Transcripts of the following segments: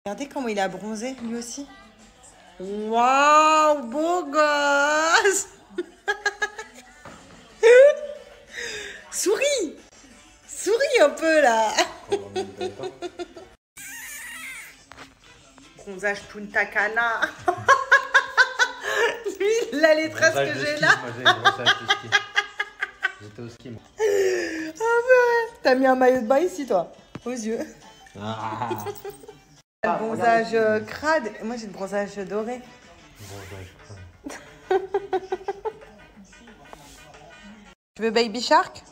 Regardez comment il a bronzé, lui aussi. Waouh, beau gosse. Souris. Souris un peu, là. Bronzage Punta Cana. Lui, il a les traces que j'ai là. Moi, j'ai le bronzage de ski. J'étais au ski, moi. Ah ouais. T'as mis un maillot de bain ici, toi, aux yeux. Ah. Le bronzage crade. Et moi, j'ai le bronzage doré. Bronzage crade. Tu veux Baby Shark?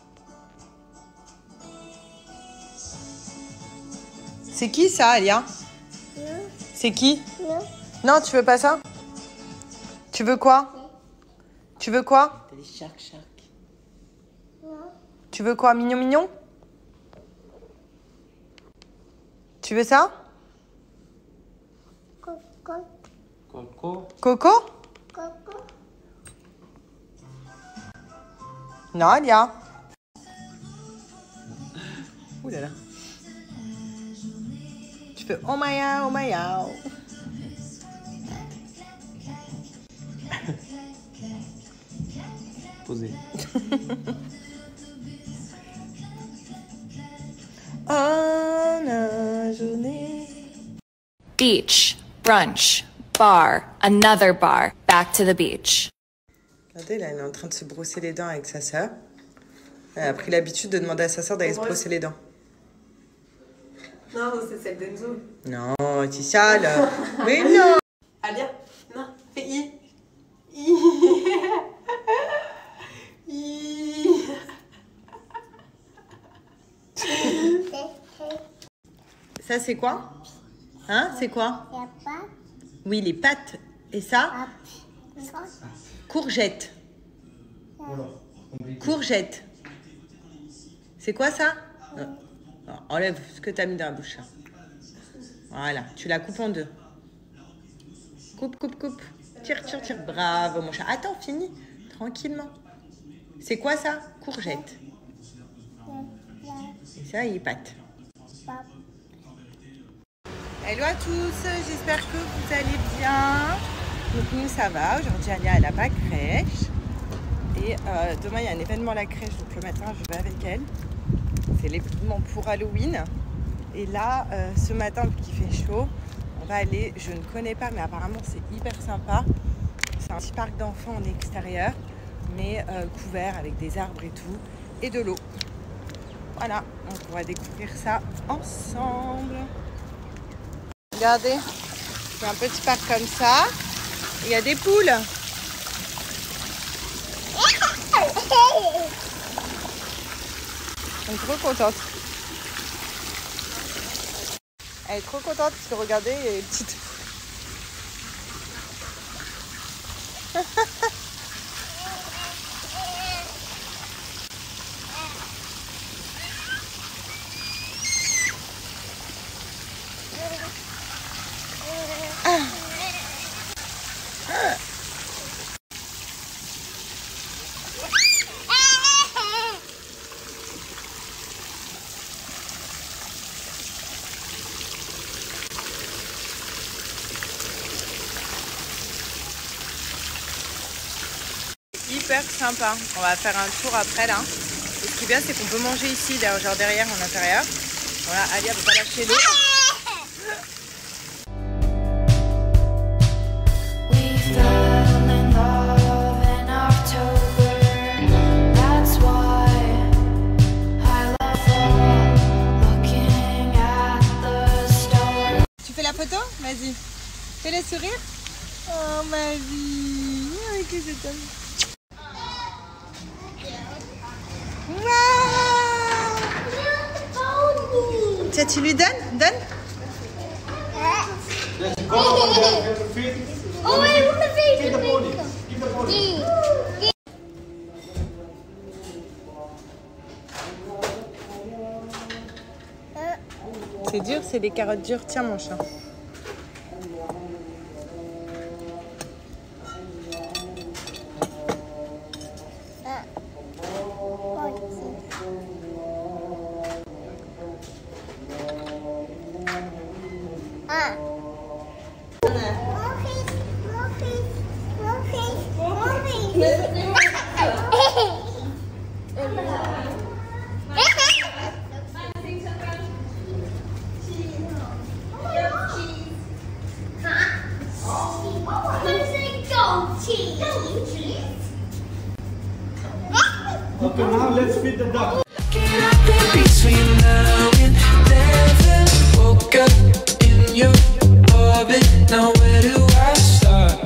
C'est qui ça, Alia? C'est qui? Non, tu veux pas ça? Tu veux quoi? Tu veux quoi? T'as des shark. Tu veux quoi? Mignon? Tu veux ça? Coco. Coco? Non, Alia. Ouh là là. Tu fais oh my oh. Posé. En la journée. Beach, brunch, bar, another bar, back to the beach. Regardez, là, elle est en train de se brosser les dents avec sa sœur. Elle a pris l'habitude de demander à sa sœur d'aller se brosser les dents. Non, c'est celle d'Enzo. Non, tu sale. Mais non. Alia, non, fais I. Ça, c'est quoi? Hein, c'est quoi? Oui, les pâtes. Et ça? Courgette. Courgette. C'est quoi ça? Non. Non, enlève ce que tu as mis dans la bouche. Voilà, tu la coupes en deux. Coupe. Tire. Bravo, mon chat. Attends, fini. Tranquillement. C'est quoi ça? Courgette. Et ça, il est pâte. Hello à tous, j'espère que vous allez bien. Donc nous ça va, aujourd'hui Alia elle n'a pas crèche. Et demain il y a un événement à la crèche, donc le matin je vais avec elle. C'est l'événement pour Halloween. Et là, ce matin, vu qu'il fait chaud, on va aller, je ne connais pas, mais apparemment c'est hyper sympa. C'est un petit parc d'enfants en extérieur, mais couvert avec des arbres et tout, et de l'eau. Voilà, donc on va découvrir ça ensemble. Regardez, c'est un petit parc comme ça. Il y a des poules. Elle est trop contente. Elle est trop contente parce que regardez, il y a des petites... Hyper sympa. On va faire un tour après là. Et ce qui est bien, c'est qu'on peut manger ici, genre derrière en intérieur. Voilà, Alia ne veut pas lâcher l'eau. Tu fais la photo? Vas-y. Fais-le sourire. Oh ma vie. Oh, que je t'aime. Waouh! Tiens, tu lui donnes? Donne? C'est dur, c'est des carottes dures. Tiens, mon chat. Okay, now let's feed the duck. Between now and then, woke up in your orbit. Now where do I start?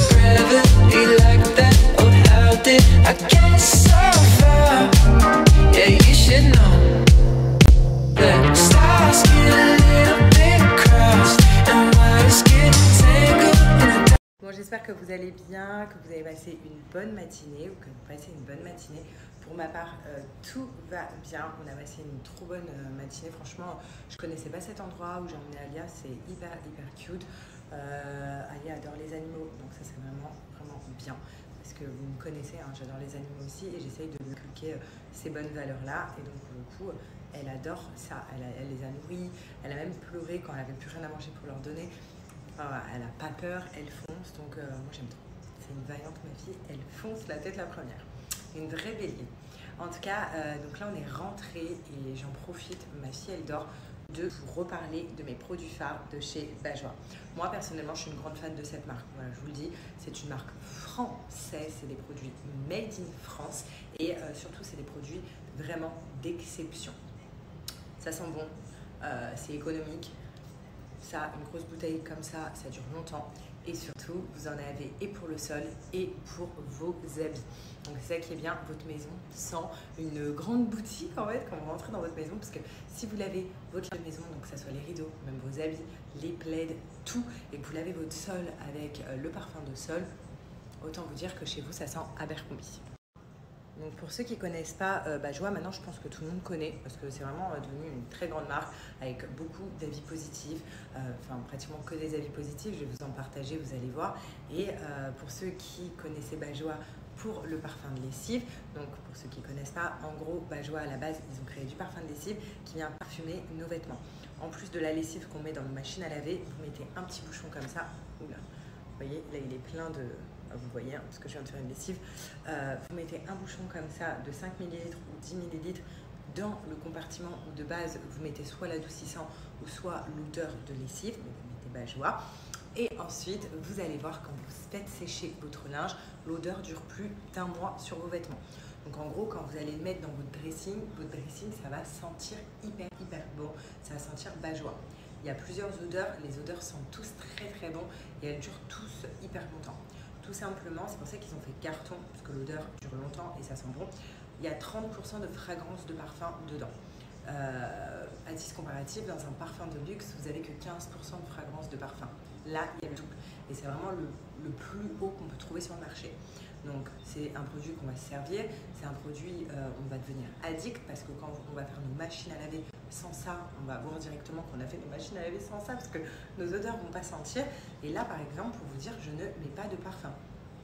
Gravity like that, oh how did I get so far? Yeah, you should know that stars get a little bit crossed and wires get tangled in a. Bon, j'espère que vous allez bien, que vous avez passé une bonne matinée ou que vous passez une bonne matinée. Pour ma part, tout va bien. On a passé une trop bonne matinée. Franchement, je connaissais pas cet endroit où j'ai emmené Alia. C'est hyper cute. Alia adore les animaux, donc ça c'est vraiment bien. Parce que vous me connaissez, hein, j'adore les animaux aussi et j'essaye de lui inculquer ces bonnes valeurs-là. Et donc pour le coup, elle adore ça. Elle les a nourris. Elle a même pleuré quand elle n'avait plus rien à manger pour leur donner. Elle n'a pas peur, elle fonce, donc moi j'aime trop. C'est une vaillante ma fille, elle fonce la tête la première. Une vraie bélier. En tout cas, donc là on est rentré et j'en profite, ma fille elle dort, de vous reparler de mes produits phares de chez Bajois. Moi personnellement je suis une grande fan de cette marque, voilà, je vous le dis, c'est une marque française, c'est des produits made in France et surtout c'est des produits vraiment d'exception. Ça sent bon, c'est économique. Ça, une grosse bouteille comme ça dure longtemps et surtout vous en avez et pour le sol et pour vos habits. Donc c'est ça qui est bien, votre maison sent une grande boutique en fait quand vous rentrez dans votre maison, parce que si vous lavez votre maison, donc que ce soit les rideaux, même vos habits, les plaids, tout, et que vous lavez votre sol avec le parfum de sol, autant vous dire que chez vous ça sent Abercrombie. Donc pour ceux qui ne connaissent pas Bajois, maintenant je pense que tout le monde connaît parce que c'est vraiment devenu une très grande marque avec beaucoup d'avis positifs, enfin pratiquement que des avis positifs, je vais vous en partager, vous allez voir. Et pour ceux qui connaissaient Bajois pour le parfum de lessive, donc pour ceux qui ne connaissent pas, en gros Bajois à la base ils ont créé du parfum de lessive qui vient parfumer nos vêtements. En plus de la lessive qu'on met dans nos machines à laver, vous mettez un petit bouchon comme ça, oula, vous voyez là il est plein de... Vous voyez, hein, parce que je viens de faire une lessive, vous mettez un bouchon comme ça de 5 ml ou 10 ml dans le compartiment où de base vous mettez soit l'adoucissant ou soit l'odeur de lessive, donc vous mettez Bajois. Et ensuite, vous allez voir quand vous faites sécher votre linge, l'odeur dure plus d'1 mois sur vos vêtements. Donc en gros, quand vous allez le mettre dans votre dressing, ça va sentir hyper bon, ça va sentir Bajois. Il y a plusieurs odeurs, les odeurs sentent tous très bons et elles durent tous hyper longtemps. Tout simplement, c'est pour ça qu'ils ont fait carton, parce que l'odeur dure longtemps et ça sent bon. Il y a 30% de fragrance de parfum dedans. À titre comparatif, dans un parfum de luxe, vous n'avez que 15% de fragrance de parfum. Là, il y a le double. Et c'est vraiment le plus haut qu'on peut trouver sur le marché. Donc, c'est un produit qu'on va se servir. C'est un produit, on va devenir addict, parce que quand on va faire nos machines à laver sans ça, on va voir directement qu'on a fait nos machines à laver sans ça, parce que nos odeurs ne vont pas sentir. Et là, par exemple, pour vous dire, je ne mets pas de parfum.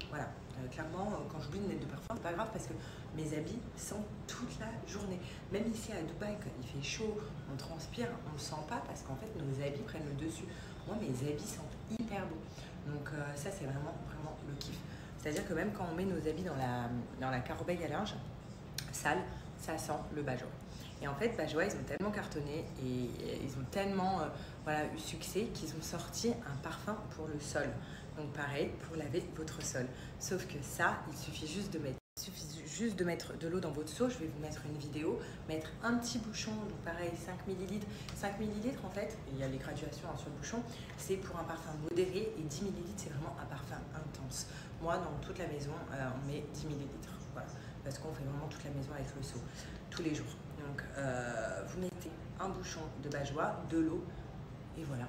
Voilà, clairement, quand j'oublie de mettre de parfum, c'est pas grave, parce que mes habits sentent toute la journée. Même ici à Dubaï, quand il fait chaud, on transpire, on ne le sent pas, parce qu'en fait, nos habits prennent le dessus. Moi, mes habits sentent hyper bon. Donc ça, c'est vraiment le kiff. C'est-à-dire que même quand on met nos habits dans la corbeille à linge sale, ça sent le Bajois. Et en fait, Bajois, ils ont tellement cartonné et ils ont tellement eu succès qu'ils ont sorti un parfum pour le sol. Donc pareil, pour laver votre sol. Sauf que ça, il suffit juste de mettre de l'eau dans votre seau. Je vais vous mettre une vidéo, mettre un petit bouchon, donc pareil 5 ml. 5 ml en fait, et il y a les graduations sur le bouchon, c'est pour un parfum modéré et 10 ml c'est vraiment un parfum intense. Moi, dans toute la maison, on met 10 ml, voilà, parce qu'on fait vraiment toute la maison avec le seau, tous les jours. Donc vous mettez un bouchon de Bajois, de l'eau, et voilà.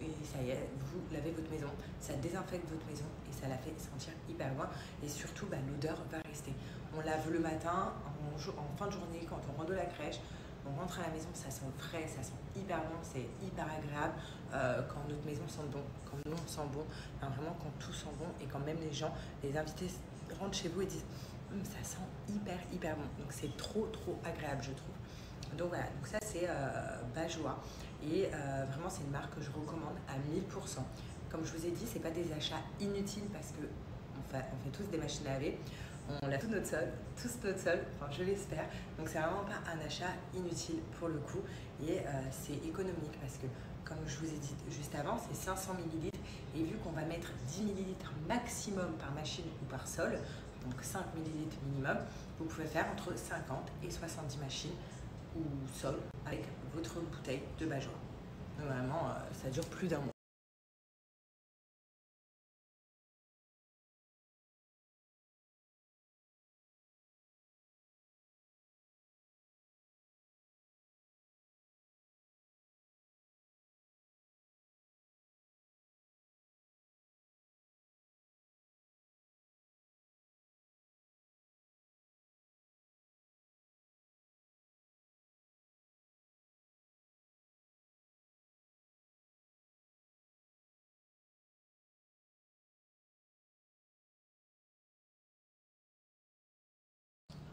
Et ça y est, vous lavez votre maison, ça désinfecte votre maison et ça la fait sentir hyper bon. Et surtout, l'odeur va rester. On lave le matin, en fin de journée, quand on rentre de la crèche, on rentre à la maison, ça sent frais, ça sent hyper bon, c'est hyper agréable. Quand notre maison sent bon, quand nous on sent bon, vraiment quand tout sent bon et quand même les gens, les invités rentrent chez vous et disent ça sent hyper bon. Donc c'est trop agréable, je trouve. Donc voilà, donc ça c'est Bajois. Et vraiment, c'est une marque que je recommande à 1000%. Comme je vous ai dit, c'est pas des achats inutiles parce que on fait tous des machines à laver. On l'a tous notre sol, enfin je l'espère. Donc c'est vraiment pas un achat inutile pour le coup. Et c'est économique parce que, comme je vous ai dit juste avant, c'est 500 ml. Et vu qu'on va mettre 10 ml maximum par machine ou par sol, donc 5 ml minimum, vous pouvez faire entre 50 et 70 machines ou sol avec votre bouteille de Bajorat. Donc vraiment, ça dure plus d'un mois.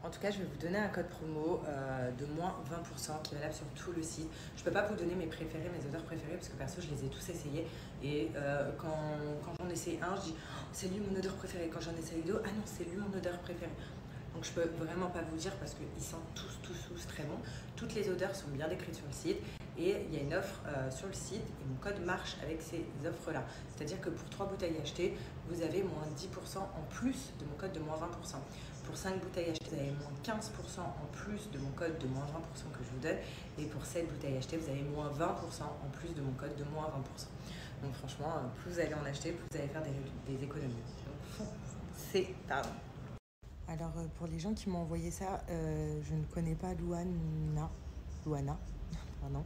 En tout cas, je vais vous donner un code promo de moins 20% qui est valable sur tout le site. Je ne peux pas vous donner mes préférés, mes odeurs préférées, parce que perso, je les ai tous essayés. Et quand j'en essaie un, je dis oh, c'est lui mon odeur préférée. Quand j'en essaye deux, ah non, c'est lui mon odeur préférée. Donc je peux vraiment pas vous dire parce qu'ils sentent tous très bon. Toutes les odeurs sont bien décrites sur le site. Et il y a une offre sur le site et mon code marche avec ces offres-là. C'est-à-dire que pour 3 bouteilles achetées, vous avez moins 10% en plus de mon code de moins 20%. Pour 5 bouteilles achetées, vous avez moins 15% en plus de mon code de moins 20% que je vous donne. Et pour 7 bouteilles achetées, vous avez moins 20% en plus de mon code de moins 20%. Donc franchement, plus vous allez en acheter, plus vous allez faire des économies. Donc foncez, pardon. Alors pour les gens qui m'ont envoyé ça, je ne connais pas Luana, pardon.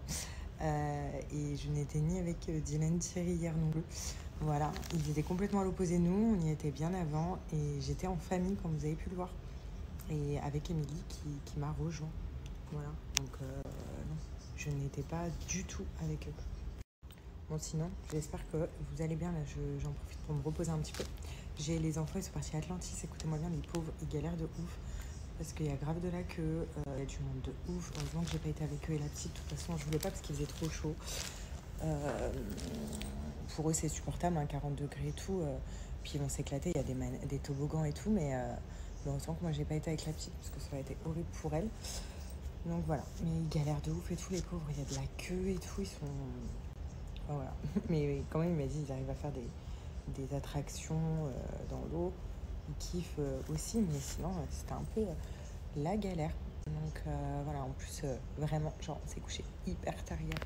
Et je n'étais ni avec Dylan Thierry hier non plus. Voilà, ils étaient complètement à l'opposé de nous, on y était bien avant et j'étais en famille comme vous avez pu le voir. Et avec Émilie qui m'a rejoint. Voilà, donc non, je n'étais pas du tout avec eux. Bon sinon, j'espère que vous allez bien, là j'en profite pour me reposer un petit peu. J'ai les enfants, ils sont partis à Atlantis, écoutez-moi bien, les pauvres, ils galèrent de ouf. Parce qu'il y a grave de la queue, il y a du monde de ouf. Heureusement que j'ai pas été avec eux et la petite, de toute façon je voulais pas parce qu'il faisait trop chaud. Pour eux c'est supportable, hein, 40 degrés et tout. Puis ils vont s'éclater, il y a des toboggans et tout, mais heureusement que moi j'ai pas été avec la petite parce que ça aurait été horrible pour elle. Donc voilà, mais ils galèrent de ouf et tout les pauvres, il y a de la queue et tout, ils sont... Enfin, voilà. Mais quand même il m'a dit ils arrivent à faire des attractions dans l'eau. Ils kiffent aussi, mais sinon c'était un peu la galère. Donc voilà, en plus vraiment, genre on s'est couché hyper tard hier.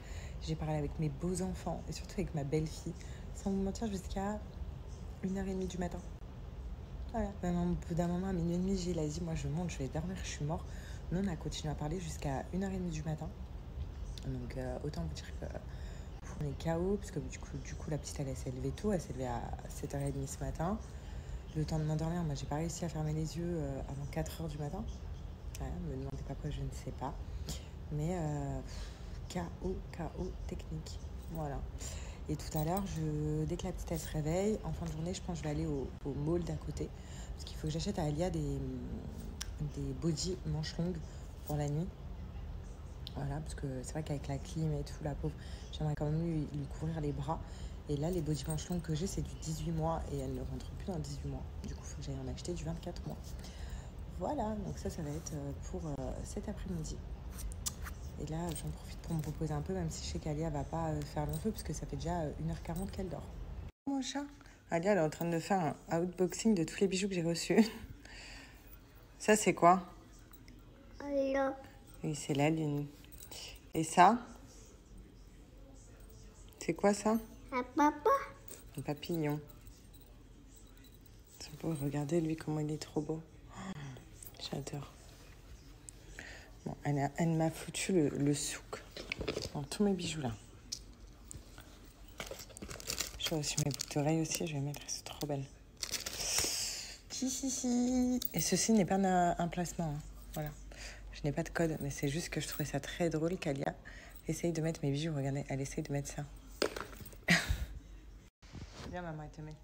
J'ai parlé avec mes beaux enfants et surtout avec ma belle-fille, sans vous mentir, jusqu'à 1h30 du matin. Voilà, même au bout d'un moment, à minuit et demi, j'ai dit moi je monte, je vais dormir, je suis mort. Nous on a continué à parler jusqu'à 1h30 du matin. Donc autant vous dire que on est KO, parce que du coup la petite elle s'est levée tôt, elle s'est levée à 7h30 ce matin. Le temps de m'endormir, moi j'ai pas réussi à fermer les yeux avant 4h du matin. Ouais, me demandez pas quoi, je ne sais pas. Mais KO technique. Voilà. Et tout à l'heure, dès que la petite elle se réveille, en fin de journée, je pense que je vais aller au mall d'à côté. Parce qu'il faut que j'achète à Alia des body manches longues pour la nuit. Voilà, parce que c'est vrai qu'avec la clim et tout, la pauvre, j'aimerais quand même lui couvrir les bras. Et là, les body manches longues que j'ai, c'est du 18 mois et elle ne rentre plus dans 18 mois. Du coup, il faut que j'aille en acheter du 24 mois. Voilà, donc ça va être pour cet après-midi. Et là, j'en profite pour me reposer un peu, même si je sais qu'Alia va pas faire long feu, parce que ça fait déjà 1h40 qu'elle dort. Mon chat, Alia, elle est en train de faire un outboxing de tous les bijoux que j'ai reçus. Ça, c'est quoi? Alors, Oui, c'est la lune. Et ça? C'est quoi ça? à papa, Un papillon. Regardez lui comment il est trop beau. J'adore. Bon, elle m'a foutu le souk dans tous mes bijoux là. J'ai reçu mes boucles d'oreilles aussi, je vais mettre, c'est trop belle. Si. Et ceci n'est pas un placement. Hein. Voilà. Je n'ai pas de code, mais c'est juste que je trouvais ça très drôle qu'Alia essaye de mettre mes bijoux. Regardez, elle essaye de mettre ça. Viens, maman, elle te met.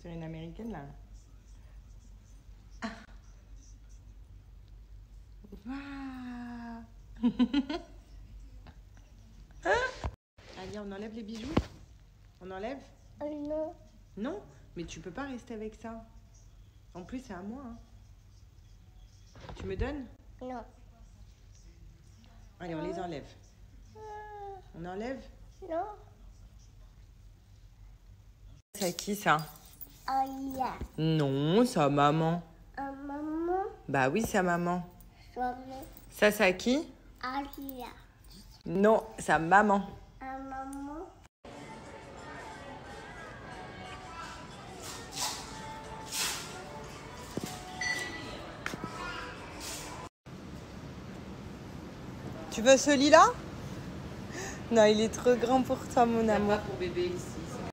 C'est une américaine là. Waouh. Allez, on enlève les bijoux. On enlève. Non. Non, mais tu peux pas rester avec ça. En plus, c'est à moi. Hein. Tu me donnes? Non. Allez, on les enlève. On enlève? Non. C'est à qui ça? Aïe. Non, c'est à maman. Maman. Bah oui, c'est à maman. Soirée. Ça, c'est à qui? Aïe. Non, c'est à maman. Maman. Tu veux ce lit-là? Non, il est trop grand pour toi, mon amour. Pour bébé ici.